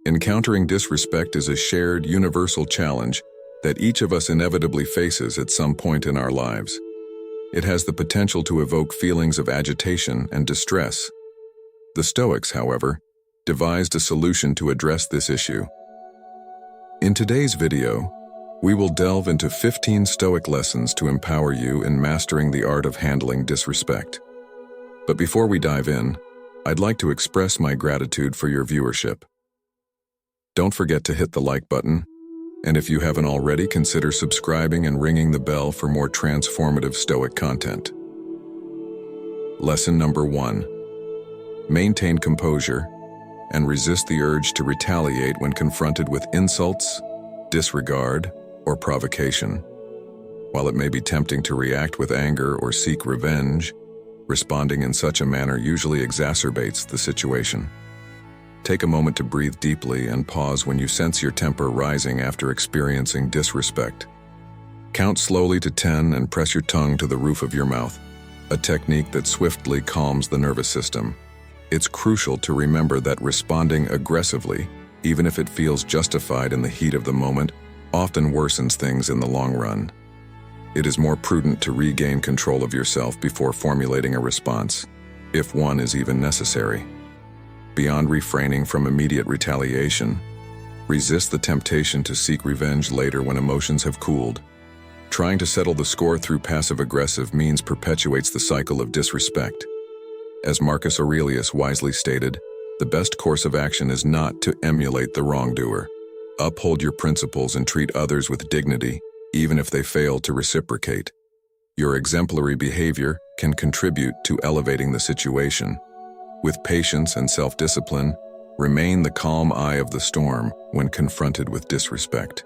Encountering disrespect is a shared, universal challenge that each of us inevitably faces at some point in our lives. It has the potential to evoke feelings of agitation and distress. The Stoics, however, devised a solution to address this issue. In today's video, we will delve into 15 Stoic lessons to empower you in mastering the art of handling disrespect. But before we dive in, I'd like to express my gratitude for your viewership. Don't forget to hit the like button, and if you haven't already, consider subscribing and ringing the bell for more transformative Stoic content. Lesson number 1. Maintain composure and resist the urge to retaliate when confronted with insults, disregard, or provocation. While it may be tempting to react with anger or seek revenge, responding in such a manner usually exacerbates the situation. Take a moment to breathe deeply and pause when you sense your temper rising after experiencing disrespect. Count slowly to 10 and press your tongue to the roof of your mouth, a technique that swiftly calms the nervous system. It's crucial to remember that responding aggressively, even if it feels justified in the heat of the moment, often worsens things in the long run. It is more prudent to regain control of yourself before formulating a response, if one is even necessary. Beyond refraining from immediate retaliation, resist the temptation to seek revenge later when emotions have cooled. Trying to settle the score through passive-aggressive means perpetuates the cycle of disrespect. As Marcus Aurelius wisely stated, the best course of action is not to emulate the wrongdoer. Uphold your principles and treat others with dignity, even if they fail to reciprocate. Your exemplary behavior can contribute to elevating the situation. With patience and self-discipline, remain the calm eye of the storm when confronted with disrespect.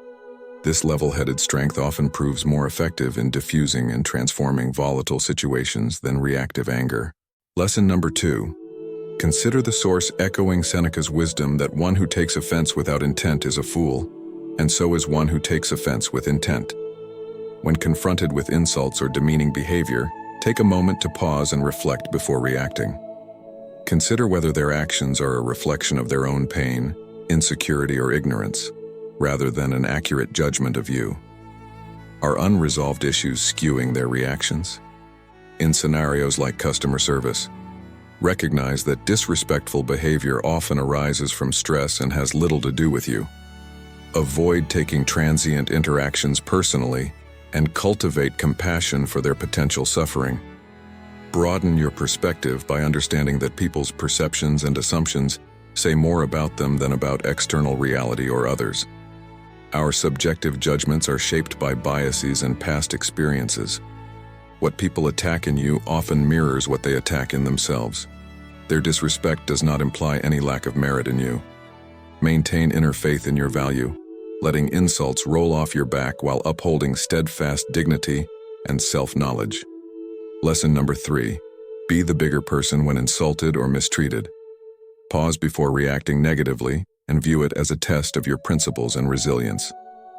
This level-headed strength often proves more effective in diffusing and transforming volatile situations than reactive anger. Lesson number 2. Consider the source echoing Seneca's wisdom that one who takes offense without intent is a fool, and so is one who takes offense with intent. When confronted with insults or demeaning behavior, take a moment to pause and reflect before reacting. Consider whether their actions are a reflection of their own pain, insecurity, or ignorance, rather than an accurate judgment of you. Are unresolved issues skewing their reactions? In scenarios like customer service, recognize that disrespectful behavior often arises from stress and has little to do with you. Avoid taking transient interactions personally and cultivate compassion for their potential suffering. Broaden your perspective by understanding that people's perceptions and assumptions say more about them than about external reality or others. Our subjective judgments are shaped by biases and past experiences. What people attack in you often mirrors what they attack in themselves. Their disrespect does not imply any lack of merit in you. Maintain inner faith in your value, letting insults roll off your back while upholding steadfast dignity and self-knowledge. Lesson number 3. Be the bigger person when insulted or mistreated. Pause before reacting negatively and view it as a test of your principles and resilience.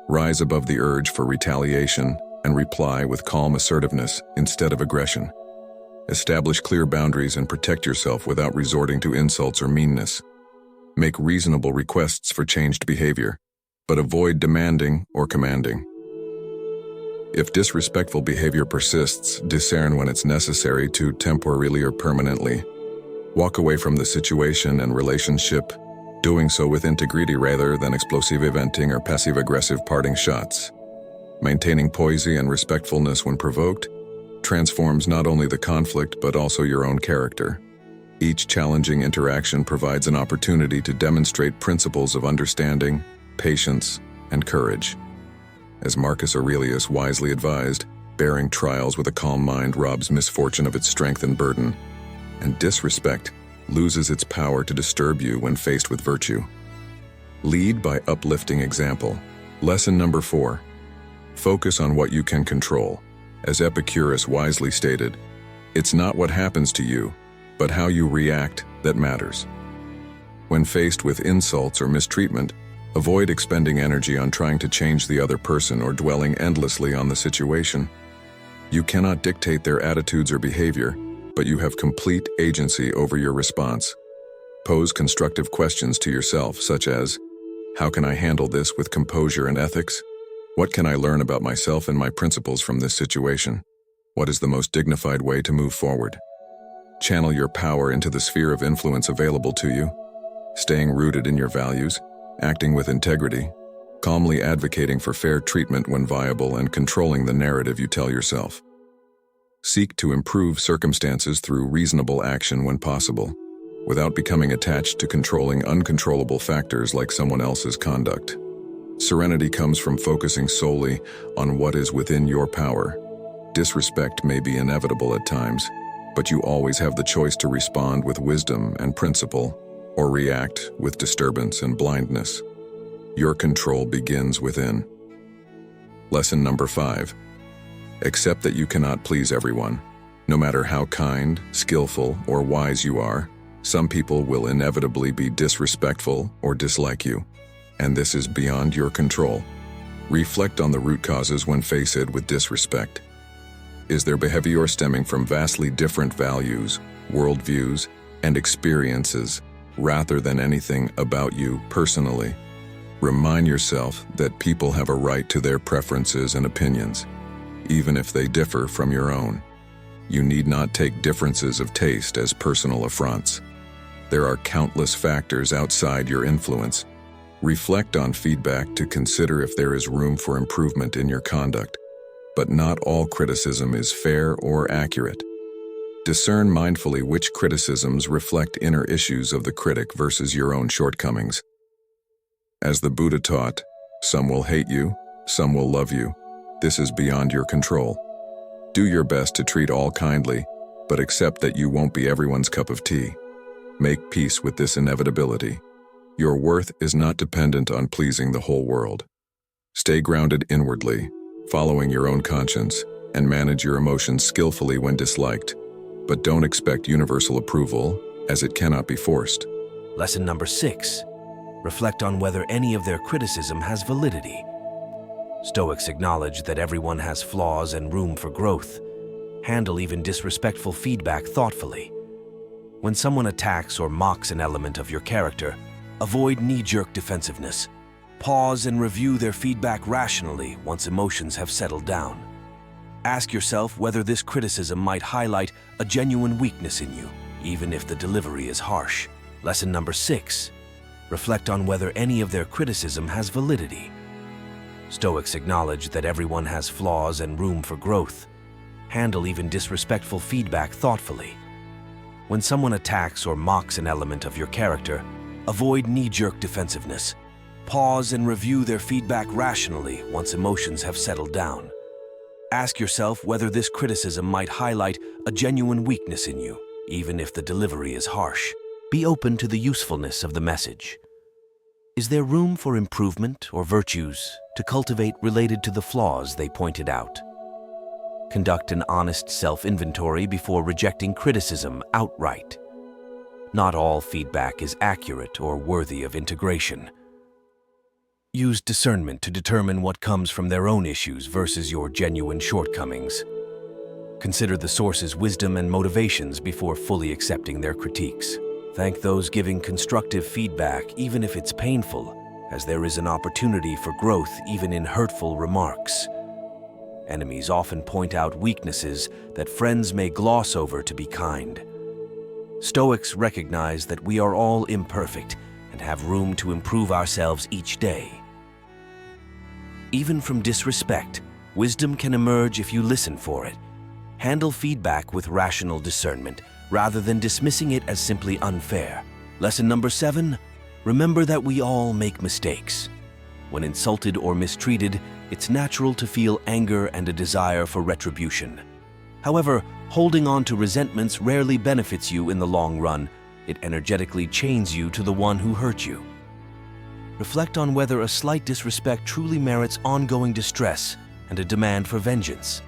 Rise above the urge for retaliation and reply with calm assertiveness instead of aggression. Establish clear boundaries and protect yourself without resorting to insults or meanness. Make reasonable requests for changed behavior, but avoid demanding or commanding. If disrespectful behavior persists, discern when it's necessary to temporarily or permanently walk away from the situation and relationship, doing so with integrity rather than explosive venting or passive-aggressive parting shots. Maintaining poise and respectfulness when provoked transforms not only the conflict but also your own character. Each challenging interaction provides an opportunity to demonstrate principles of understanding, patience, and courage. As Marcus Aurelius wisely advised, bearing trials with a calm mind robs misfortune of its strength and burden, and disrespect loses its power to disturb you when faced with virtue. Lead by uplifting example. Lesson number 4. Focus on what you can control. As Epicurus wisely stated, it's not what happens to you, but how you react that matters. When faced with insults or mistreatment, avoid expending energy on trying to change the other person or dwelling endlessly on the situation. You cannot dictate their attitudes or behavior, but you have complete agency over your response. Pose constructive questions to yourself, such as, How can I handle this with composure and ethics? What can I learn about myself and my principles from this situation? What is the most dignified way to move forward? Channel your power into the sphere of influence available to you, staying rooted in your values, acting with integrity, calmly advocating for fair treatment when viable, and controlling the narrative you tell yourself. Seek to improve circumstances through reasonable action when possible, without becoming attached to controlling uncontrollable factors like someone else's conduct. Serenity comes from focusing solely on what is within your power. Disrespect may be inevitable at times, but you always have the choice to respond with wisdom and principle, or react with disturbance and blindness. Your control begins within. Lesson number 5. Accept that you cannot please everyone. No matter how kind, skillful, or wise you are, some people will inevitably be disrespectful or dislike you, and this is beyond your control. Reflect on the root causes when faced with disrespect. Is their behavior stemming from vastly different values, worldviews, and experiences, rather than anything about you personally? Remind yourself that people have a right to their preferences and opinions, even if they differ from your own. You need not take differences of taste as personal affronts. There are countless factors outside your influence. Reflect on feedback to consider if there is room for improvement in your conduct. But not all criticism is fair or accurate. Discern mindfully which criticisms reflect inner issues of the critic versus your own shortcomings. As the Buddha taught, some will hate you, some will love you. This is beyond your control. Do your best to treat all kindly, but accept that you won't be everyone's cup of tea. Make peace with this inevitability. Your worth is not dependent on pleasing the whole world. Stay grounded inwardly, following your own conscience, and manage your emotions skillfully when disliked. But don't expect universal approval, as it cannot be forced. Lesson number 6. Reflect on whether any of their criticism has validity. Stoics acknowledge that everyone has flaws and room for growth. Handle even disrespectful feedback thoughtfully. When someone attacks or mocks an element of your character, avoid knee-jerk defensiveness. Pause and review their feedback rationally once emotions have settled down. Ask yourself whether this criticism might highlight a genuine weakness in you, even if the delivery is harsh. Lesson number 6. Reflect on whether any of their criticism has validity. Stoics acknowledge that everyone has flaws and room for growth. Handle even disrespectful feedback thoughtfully. When someone attacks or mocks an element of your character, avoid knee-jerk defensiveness. Pause and review their feedback rationally once emotions have settled down. Ask yourself whether this criticism might highlight a genuine weakness in you, even if the delivery is harsh. Be open to the usefulness of the message. Is there room for improvement or virtues to cultivate related to the flaws they pointed out? Conduct an honest self-inventory before rejecting criticism outright. Not all feedback is accurate or worthy of integration. Use discernment to determine what comes from their own issues versus your genuine shortcomings. Consider the source's wisdom and motivations before fully accepting their critiques. Thank those giving constructive feedback, even if it's painful, as there is an opportunity for growth even in hurtful remarks. Enemies often point out weaknesses that friends may gloss over to be kind. Stoics recognize that we are all imperfect and have room to improve ourselves each day. Even from disrespect, wisdom can emerge if you listen for it. Handle feedback with rational discernment, rather than dismissing it as simply unfair. Lesson number 7, remember that we all make mistakes. When insulted or mistreated, it's natural to feel anger and a desire for retribution. However, holding on to resentments rarely benefits you in the long run. It energetically chains you to the one who hurt you. Reflect on whether a slight disrespect truly merits ongoing distress and a demand for vengeance.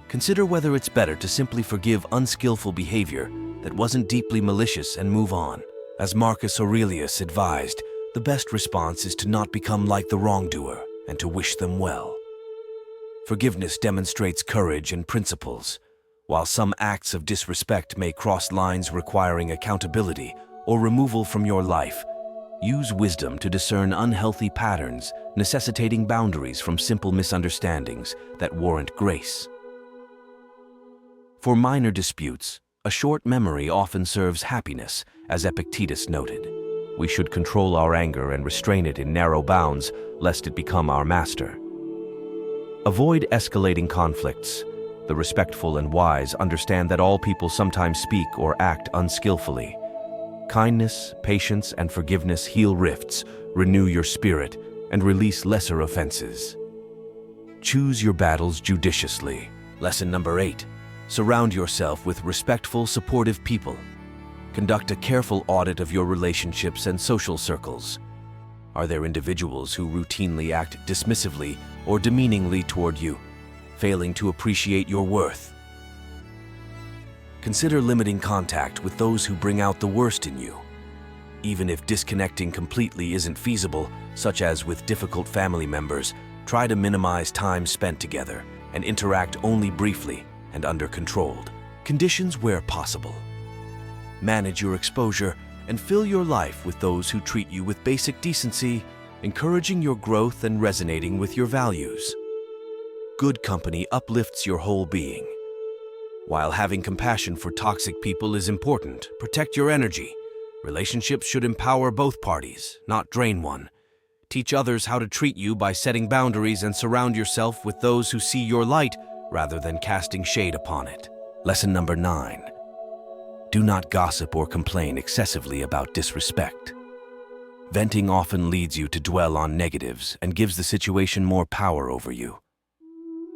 Consider whether it's better to simply forgive unskillful behavior that wasn't deeply malicious and move on. As Marcus Aurelius advised, the best response is to not become like the wrongdoer and to wish them well. Forgiveness demonstrates courage and principles. While some acts of disrespect may cross lines requiring accountability or removal from your life, Use wisdom to discern unhealthy patterns, necessitating boundaries from simple misunderstandings that warrant grace. For minor disputes, a short memory often serves happiness, as Epictetus noted. We should control our anger and restrain it in narrow bounds, lest it become our master. Avoid escalating conflicts. The respectful and wise understand that all people sometimes speak or act unskillfully. Kindness, patience, and forgiveness heal rifts, renew your spirit, and release lesser offenses. Choose your battles judiciously. Lesson number 8. Surround yourself with respectful, supportive people. Conduct a careful audit of your relationships and social circles. Are there individuals who routinely act dismissively or demeaningly toward you, failing to appreciate your worth? Consider limiting contact with those who bring out the worst in you. Even if disconnecting completely isn't feasible, such as with difficult family members, try to minimize time spent together and interact only briefly and under controlled conditions where possible. Manage your exposure and fill your life with those who treat you with basic decency, encouraging your growth and resonating with your values. Good company uplifts your whole being. While having compassion for toxic people is important, protect your energy. Relationships should empower both parties, not drain one. Teach others how to treat you by setting boundaries and surround yourself with those who see your light rather than casting shade upon it. Lesson number 9. Do not gossip or complain excessively about disrespect. Venting often leads you to dwell on negatives and gives the situation more power over you.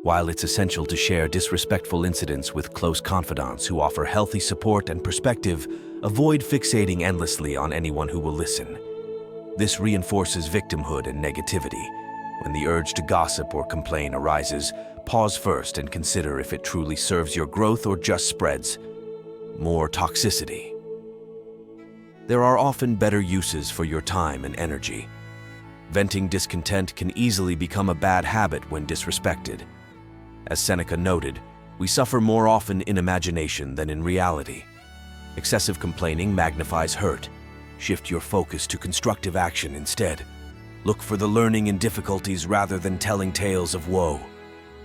While it's essential to share disrespectful incidents with close confidants who offer healthy support and perspective, avoid fixating endlessly on anyone who will listen. This reinforces victimhood and negativity. When the urge to gossip or complain arises, pause first and consider if it truly serves your growth or just spreads more toxicity. There are often better uses for your time and energy. Venting discontent can easily become a bad habit when disrespected. As Seneca noted, we suffer more often in imagination than in reality. Excessive complaining magnifies hurt. Shift your focus to constructive action instead. Look for the learning in difficulties rather than telling tales of woe.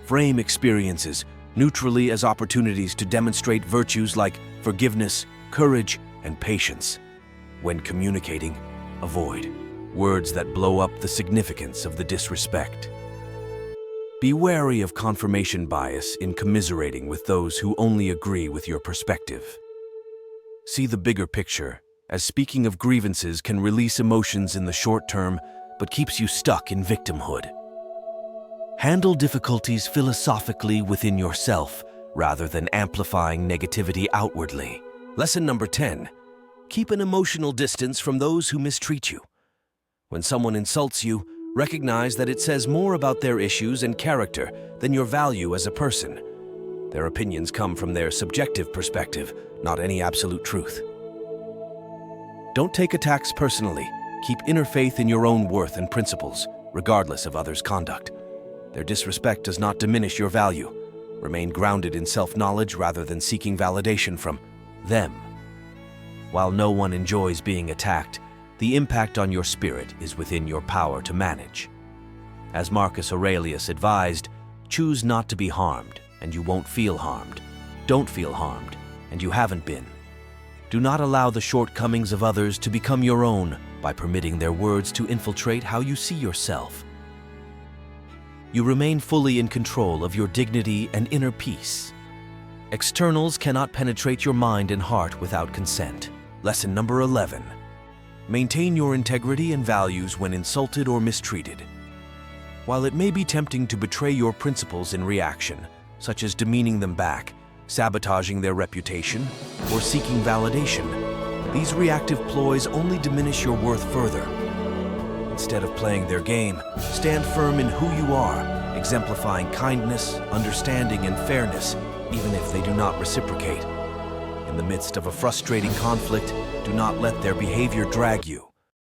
Frame experiences neutrally as opportunities to demonstrate virtues like forgiveness, courage, and patience. When communicating, avoid words that blow up the significance of the disrespect. Be wary of confirmation bias in commiserating with those who only agree with your perspective. See the bigger picture, as speaking of grievances can release emotions in the short term but keeps you stuck in victimhood. Handle difficulties philosophically within yourself rather than amplifying negativity outwardly. Lesson number 10. Keep an emotional distance from those who mistreat you. When someone insults you, recognize that it says more about their issues and character than your value as a person. Their opinions come from their subjective perspective, not any absolute truth. Don't take attacks personally. Keep inner faith in your own worth and principles, regardless of others' conduct. Their disrespect does not diminish your value. Remain grounded in self-knowledge rather than seeking validation from them. While no one enjoys being attacked, the impact on your spirit is within your power to manage. As Marcus Aurelius advised, choose not to be harmed, and you won't feel harmed. Don't feel harmed, and you haven't been. Do not allow the shortcomings of others to become your own by permitting their words to infiltrate how you see yourself. You remain fully in control of your dignity and inner peace. Externals cannot penetrate your mind and heart without consent. Lesson number 11. Maintain your integrity and values when insulted or mistreated. While it may be tempting to betray your principles in reaction, such as demeaning them back, sabotaging their reputation, or seeking validation, these reactive ploys only diminish your worth further. Instead of playing their game, stand firm in who you are, exemplifying kindness, understanding, and fairness, even if they do not reciprocate. In the midst of a frustrating conflict, do not let their behavior drag you.